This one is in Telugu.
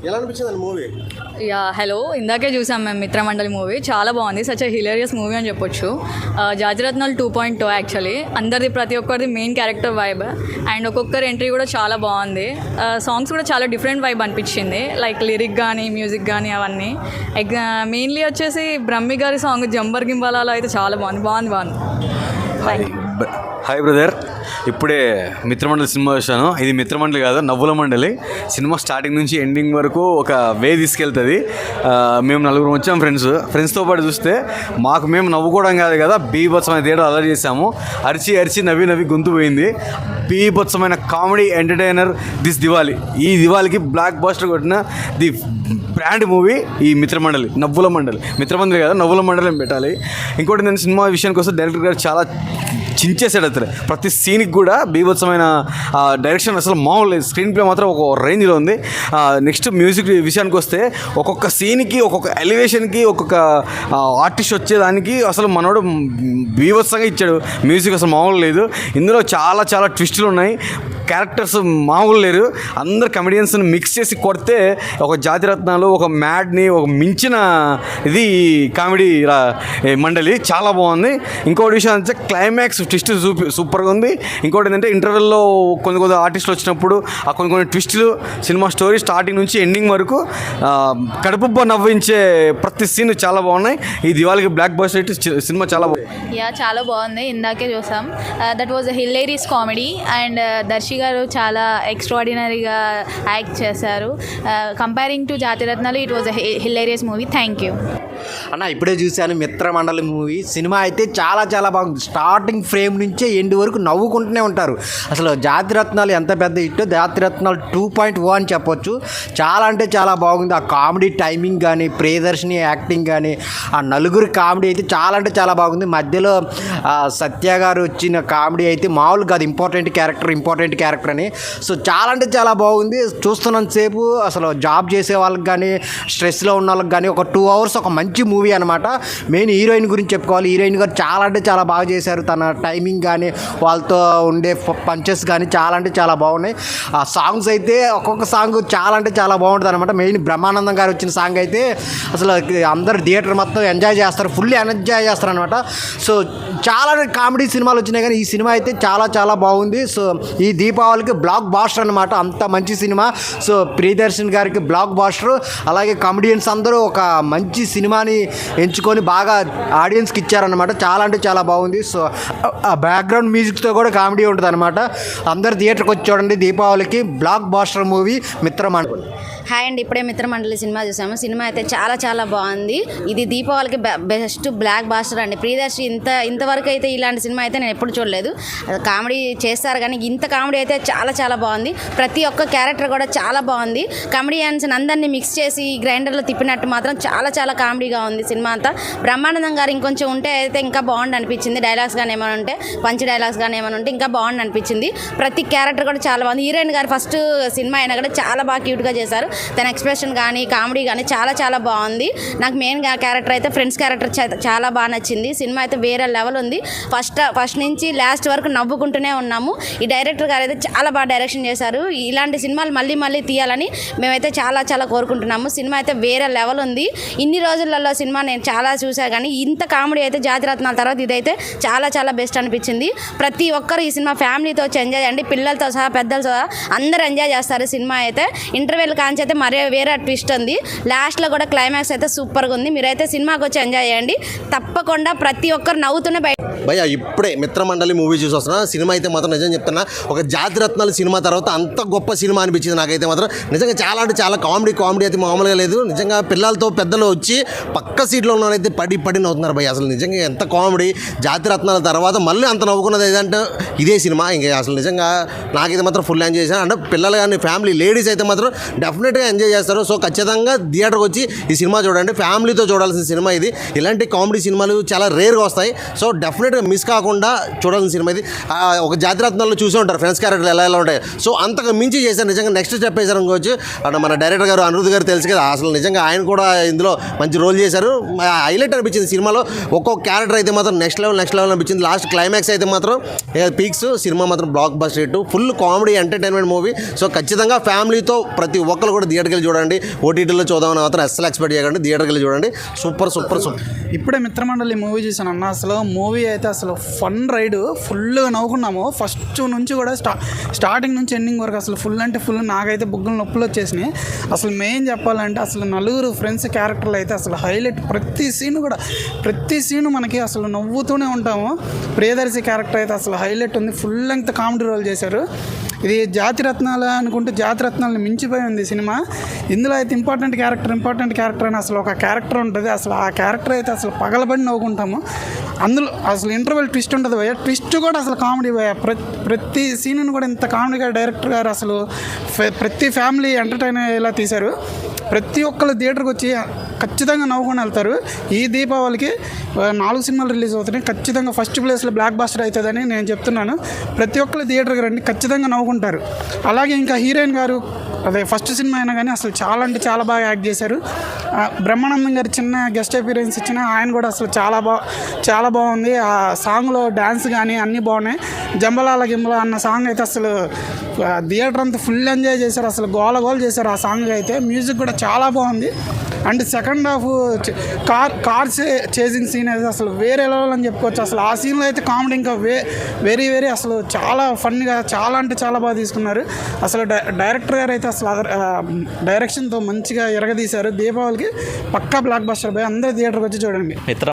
ఎలా అనిపించింది మూవీ? యా హలో, ఇందాకే చూసాం మేము మిత్రమండలి మూవీ. చాలా బాగుంది. సచ్ హిలేరియస్ మూవీ అని చెప్పొచ్చు. జాతిరత్నాలు 2.0 యాక్చువల్లీ. అందరిది ప్రతి ఒక్కరిది మెయిన్ క్యారెక్టర్ వైబ్ అండ్ ఒక్కొక్కరి ఎంట్రీ కూడా చాలా బాగుంది. సాంగ్స్ కూడా చాలా డిఫరెంట్ వైబ్ అనిపించింది. లైక్ లిరిక్ కానీ మ్యూజిక్ కానీ అవన్నీ. మెయిన్లీ వచ్చేసి బ్రహ్మి గారి సాంగ్ జంబర్ గింబాలాలో అయితే చాలా బాగుంది. హాయ్ బ్రదర్, ఇప్పుడే మిత్రమండలి సినిమా చూశాను. ఇది మిత్రమండలి కాదు, నవ్వుల మండలి. సినిమా స్టార్టింగ్ నుంచి ఎండింగ్ వరకు ఒక వే తీసుకెళ్తుంది. మేము నలుగురు వచ్చాం ఫ్రెండ్స్తో పాటు చూస్తే మేము నవ్వుకోవడం కాదు కదా, బీభత్సమైన థియేటర్ అలర్ట్ చేసాము. అరిచి నవ్వి గొంతు పోయింది. బీభత్సమైన కామెడీ ఎంటర్టైనర్ దిస్ దివాళీ. ఈ దివాళీకి బ్లాక్ బాస్టర్ కొట్టిన ది బ్రాండ్ మూవీ ఈ మిత్రమండలి. నవ్వుల మండలి, మిత్రమండలి కాదు నవ్వుల మండలి అని పెట్టాలి. ఇంకోటి నేను సినిమా విషయానికి వస్తే డైరెక్టర్ గారు చాలా చించేసాడు. అతను ప్రతి సీన్కి కూడా బీభత్సమైన డైరెక్షన్ అసలు మామూలు లేదు. స్క్రీన్ ప్లే మాత్రం ఒక రేంజ్లో ఉంది. నెక్స్ట్ మ్యూజిక్ విషయానికి వస్తే ఒక్కొక్క సీన్కి ఒక్కొక్క ఎలివేషన్కి ఒక్కొక్క ఆర్టిస్ట్ వచ్చేదానికి అసలు మనోడు బీభత్సంగా ఇచ్చాడు. మ్యూజిక్ అసలు మామూలు లేదు. ఇందులో చాలా ట్విస్టులు ఉన్నాయి. క్యారెక్టర్స్ మామూలు లేరు. అందరు కమెడియన్స్ని మిక్స్ చేసి కొడితే ఒక జాతిరత్నాలు, ఒక మ్యాడ్ని, ఒక మించిన ఇది కామెడీ మండలి. చాలా బాగుంది. ఇంకోటి విషయం అంటే క్లైమాక్స్ ట్విస్ట్ సూపర్గా ఉంది. ఇంకోటి ఏంటంటే ఇంటర్వెల్లో కొన్ని ఆర్టిస్టులు వచ్చినప్పుడు ఆ కొన్ని ట్విస్టులు, సినిమా స్టోరీ స్టార్టింగ్ నుంచి ఎండింగ్ వరకు కడుపుబ్బ నవ్వించే ప్రతి సీన్ చాలా బాగున్నాయి. ఈ దివాళీకి బ్లాక్ బస్టర్ సినిమా చాలా బాగుంది. చాలా బాగుంది. ఇందాకే చూసాం. That was hilarious comedy and Darshi గారు చాలా ఎక్స్ట్రాడినరీగా యాక్ట్ చేశారు. Comparing to Jathiratnalu it was hilarious movie. Thank you అన్న. ఇప్పుడే చూశాను మిత్రమండలి మూవీ. సినిమా అయితే చాలా బాగుంది. స్టార్టింగ్ ఫ్రేమ్ నుంచే ఎండ్ వరకు నవ్వుకుంటూనే ఉంటారు. అసలు జాతిరత్నాలు ఎంత పెద్ద హిట్, జాతిరత్నాలు 2.0 అని చెప్పొచ్చు. చాలా అంటే చాలా బాగుంది. ఆ కామెడీ టైమింగ్ కానీ, ప్రియదర్శిని యాక్టింగ్ కానీ, ఆ నలుగురి కామెడీ అయితే చాలా అంటే చాలా బాగుంది. మధ్యలో సత్య గారు వచ్చిన కామెడీ అయితే మామూలు కాదు. ఇంపార్టెంట్ క్యారెక్టర్ అని. సో చాలా అంటే చాలా బాగుంది. చూస్తున్నంతసేపు అసలు జాబ్ చేసే వాళ్ళకి కానీ, స్ట్రెస్లో ఉన్న వాళ్ళకి కానీ ఒక 2 hours ఒక మంచి మూవీ అనమాట. మెయిన్ హీరోయిన్ గురించి చెప్పుకోవాలి. హీరోయిన్ గారు చాలా అంటే చాలా బాగా చేశారు. తన టైమింగ్ కానీ, వాళ్ళతో ఉండే పంచెస్ కానీ చాలా అంటే చాలా బాగున్నాయి. ఆ సాంగ్స్ అయితే ఒక్కొక్క సాంగ్ చాలా అంటే చాలా బాగుంటుంది అనమాట. మెయిన్ బ్రహ్మానందం గారు వచ్చిన సాంగ్ అయితే అసలు అందరు థియేటర్ మొత్తం ఎంజాయ్ చేస్తారు, ఫుల్లీ ఎంజాయ్ చేస్తారు అనమాట. సో చాలా కామెడీ సినిమాలు వచ్చినాయి కానీ ఈ సినిమా అయితే చాలా బాగుంది. సో ఈ దీపావళికి బ్లాక్ బాస్టర్ అనమాట. అంత మంచి సినిమా. సో ప్రియదర్శన్ గారికి బ్లాక్ బాస్టర్. అలాగే కామెడియన్స్ అందరూ ఒక మంచి సినిమాని ఎంచుకొని బాగా ఆడియన్స్కి ఇచ్చారనమాట. చాలా అంటే చాలా బాగుంది. సో ఆ బ్యాక్గ్రౌండ్ మ్యూజిక్తో కూడా కామెడీ ఉంటుంది అనమాట. అందరు థియేటర్కి వచ్చి చూడండి. దీపావళికి బ్లాక్ బాస్టర్ మూవీ మిత్రమండలి. హాయ్ అండి, ఇప్పుడే మిత్రమండలి సినిమా చూసాము. సినిమా అయితే చాలా బాగుంది. ఇది దీపావళికి బెస్ట్ బ్లాక్ బాస్టర్ అండి. ప్రియదర్శి ఇంతవరకు అయితే ఇలాంటి సినిమా అయితే నేను ఎప్పుడు చూడలేదు. కామెడీ చేస్తారు కానీ ఇంత కామెడీ అయితే చాలా బాగుంది. ప్రతి ఒక్క క్యారెక్టర్ కూడా చాలా బాగుంది. కామెడియన్స్ అందరినీ మిక్స్ చేసి గ్రైండర్లో తిప్పినట్టు మాత్రం చాలా కామెడీగా ఉంది సినిమా అంతా. బ్రహ్మానందం గారు ఇంకొంచెం ఉంటే అయితే ఇంకా బాగుండి అనిపించింది. డైలాగ్స్ కానీ ఏమైనా ఉంటే, పంచ్ డైలాగ్స్ కానీ ఏమైనా ఉంటే ఇంకా బాగుండి అనిపించింది. ప్రతి క్యారెక్టర్ కూడా చాలా బాగుంది. హీరోయిన్ గారు ఫస్ట్ సినిమా అయినా కూడా చాలా బాగా క్యూట్గా చేశారు. తన ఎక్స్ప్రెషన్ కానీ, కామెడీ కానీ చాలా బాగుంది. నాకు మెయిన్ క్యారెక్టర్ అయితే ఫ్రెండ్స్ క్యారెక్టర్ చాలా బాగా నచ్చింది. సినిమా అయితే వేరే లెవెల్ ఉంది. ఫస్ట్ నుంచి లాస్ట్ వరకు నవ్వుకుంటూనే ఉన్నాము. ఈ డైరెక్టర్ గారు అయితే చాలా బాగా డైరెక్షన్ చేశారు. ఇలాంటి సినిమాలు మళ్ళీ తీయాలని మేమైతే చాలా కోరుకుంటున్నాము. సినిమా అయితే వేరే లెవెల్ ఉంది. ఇన్ని రోజులలో సినిమా నేను చాలా చూసా కానీ ఇంత కామెడీ అయితే జాతిరత్నాల తర్వాత ఇదైతే చాలా బెస్ట్ అనిపించింది. ప్రతి ఒక్కరు ఈ సినిమా ఫ్యామిలీతో వచ్చి ఎంజాయ్ చేయండి. పిల్లలతో సహా పెద్దలతో సహా అందరూ ఎంజాయ్ చేస్తారు. సినిమా అయితే ఇంటర్వెల్ కాంచి అయితే మరే వేరే ట్విస్ట్ ఉంది. లాస్ట్లో కూడా క్లైమాక్స్ అయితే సూపర్గా ఉంది. మీరైతే సినిమాకి వచ్చి ఎంజాయ్ చేయండి. తప్పకుండా ప్రతి ఒక్కరు నవ్వుతూనే భయ్యా ఇప్పుడే మిత్రమండలి మూవీ చూసి వస్తున్నా. సినిమా అయితే మాత్రం నిజం చెప్తున్నా, ఒక జాతిరత్నాల సినిమా తర్వాత అంత గొప్ప సినిమా అనిపించింది నాకైతే మాత్రం. నిజంగా చాలా అంటే చాలా కామెడీ అయితే మామూలుగా లేదు. నిజంగా పిల్లలతో పెద్దలు వచ్చి పక్క సీట్లో ఉన్న అయితే పడి నవ్వుతున్నారు భయ్య. అసలు నిజంగా ఎంత కామెడీ. జాతిరత్నాల తర్వాత మళ్ళీ అంత నవ్వుకున్నది ఏదంటే ఇదే సినిమా. ఇంకా అసలు నిజంగా నాకైతే మాత్రం ఫుల్ ఎంజాయ్ చేశాను. అంటే పిల్లలు కానీ ఫ్యామిలీ లేడీస్ అయితే మాత్రం డెఫినెట్గా ఎంజాయ్ చేస్తారు. సో ఖచ్చితంగా థియేటర్కి వచ్చి ఈ సినిమా చూడండి. ఫ్యామిలీతో చూడాల్సిన సినిమా ఇది. ఇలాంటి కామెడీ సినిమాలు చాలా రేర్గా వస్తాయి. సో డెఫినెట్గా డెఫినెట్గా మిస్ కాకుండా చూడాల్సిన సినిమా ఇది. ఒక జాతిరత్నాల్లో చూసే ఉంటారు ఫ్రెండ్స్ క్యారెక్టర్లు ఎలా ఉంటాయి. సో అంతకు మించి చేశారు నిజంగా. నెక్స్ట్ స్టెప్ వేశారు అనుకోవచ్చు. అక్కడ మన డైరెక్టర్ గారు అనిరుద్ధ్ గారు తెలుసు కదా, అసలు నిజంగా ఆయన కూడా ఇందులో మంచి రోల్ చేశారు. హైలైట్ అనిపించింది సినిమాలో. ఒక్కొక్క క్యారెక్టర్ అయితే మాత్రం నెక్స్ట్ లెవెల్ అనిపించింది. లాస్ట్ క్లైమాక్స్ అయితే మాత్రం పీక్స్. సినిమా మాత్రం block buster hit, full comedy entertainment movie. So ఖచ్చితంగా ఫ్యామిలీతో ప్రతి ఒక్కరు కూడా థియేటర్కి వెళ్ళి చూడండి. ఓటీటీలో చూద్దామని మాత్రం అస్సలు ఎక్స్పెక్ట్ చేయకండి. థియేటర్కి వెళ్ళి చూడండి. Super super super. ఇప్పుడే మిత్రమండలి మూవీ చూసాను అన్న. అసలు మూవీ అయితే అసలు ఫన్ రైడ్, ఫుల్గా నవ్వుకున్నాము. ఫస్ట్ నుంచి కూడా స్టార్టింగ్ నుంచి ఎండింగ్ వరకు అసలు ఫుల్ అంటే ఫుల్. నాకైతే బుగ్గలు నొప్పులు వచ్చేసినాయి. అసలు మెయిన్ చెప్పాలంటే అసలు నలుగురు ఫ్రెండ్స్ క్యారెక్టర్లు అయితే అసలు హైలైట్. ప్రతి సీను మనకి అసలు నవ్వుతూనే ఉంటాము. ప్రియదర్శి క్యారెక్టర్ అయితే అసలు హైలైట్ ఉంది. ఫుల్ లెంగ్త్ కామెడీ రోల్ చేశారు. ఇది జాతిరత్నాలు అనుకుంటే జాతిరత్నాలను మించిపోయి ఉంది సినిమా. ఇందులో అయితే ఇంపార్టెంట్ క్యారెక్టర్ అని అసలు ఒక క్యారెక్టర్ ఉంటుంది. అసలు ఆ క్యారెక్టర్ అయితే అసలు పగలబడి నవ్వుకుంటాము. అందులో అసలు ఇంటర్వెల్ ట్విస్ట్ ఉంటుంది భయ్య. ట్విస్ట్ కూడా అసలు కామెడీ భయ్య. ప్రతి సీన్ను కూడా ఇంత కామెడీగా డైరెక్టర్ గారు అసలు ప్రతి ఫ్యామిలీ ఎంటర్టైన్ అయ్యేలా తీశారు. ప్రతి ఒక్కరు థియేటర్కి వచ్చి ఖచ్చితంగా నవ్వుకొని వెళ్తారు. ఈ దీపావళికి 4 సినిమాలు రిలీజ్ అవుతున్నాయి. ఖచ్చితంగా ఫస్ట్ ప్లేస్లో బ్లాక్ బాస్టర్ అవుతుందని నేను చెప్తున్నాను. ప్రతి ఒక్కరు థియేటర్కి రండి, ఖచ్చితంగా నవ్వుకుంటారు. అలాగే ఇంకా హీరోయిన్ గారు అదే ఫస్ట్ సినిమా అయినా కానీ అసలు చాలా అంటే చాలా బాగా యాక్ట్ చేశారు. బ్రహ్మానందం గారు చిన్న గెస్ట్ అపీరెన్స్ ఇచ్చిన ఆయన కూడా అసలు చాలా బాగుంది. ఆ సాంగ్లో డ్యాన్స్ కానీ అన్నీ బాగున్నాయి. జంబలాల గింబల అన్న సాంగ్ అయితే అసలు థియేటర్ అంతా ఫుల్ ఎంజాయ్ చేశారు. అసలు గోల చేశారు ఆ సాంగ్ అయితే. మ్యూజిక్ కూడా చాలా బాగుంది. And second half car chasing scene అయితే అసలు వేరే లెవెల్ అని చెప్పుకోవచ్చు. అసలు ఆ సీన్లో అయితే కామెడీ ఇంకా వెరీ అసలు చాలా ఫన్గా చాలా అంటే చాలా బాగా తీసుకున్నారు. అసలు డైరెక్టర్ గారు అయితే అసలు డైరెక్షన్తో మంచిగా ఎరగదీశారు. దీపావళికి పక్కా బ్లాక్ బస్టర్. అందరూ థియేటర్కి వచ్చి చూడండి.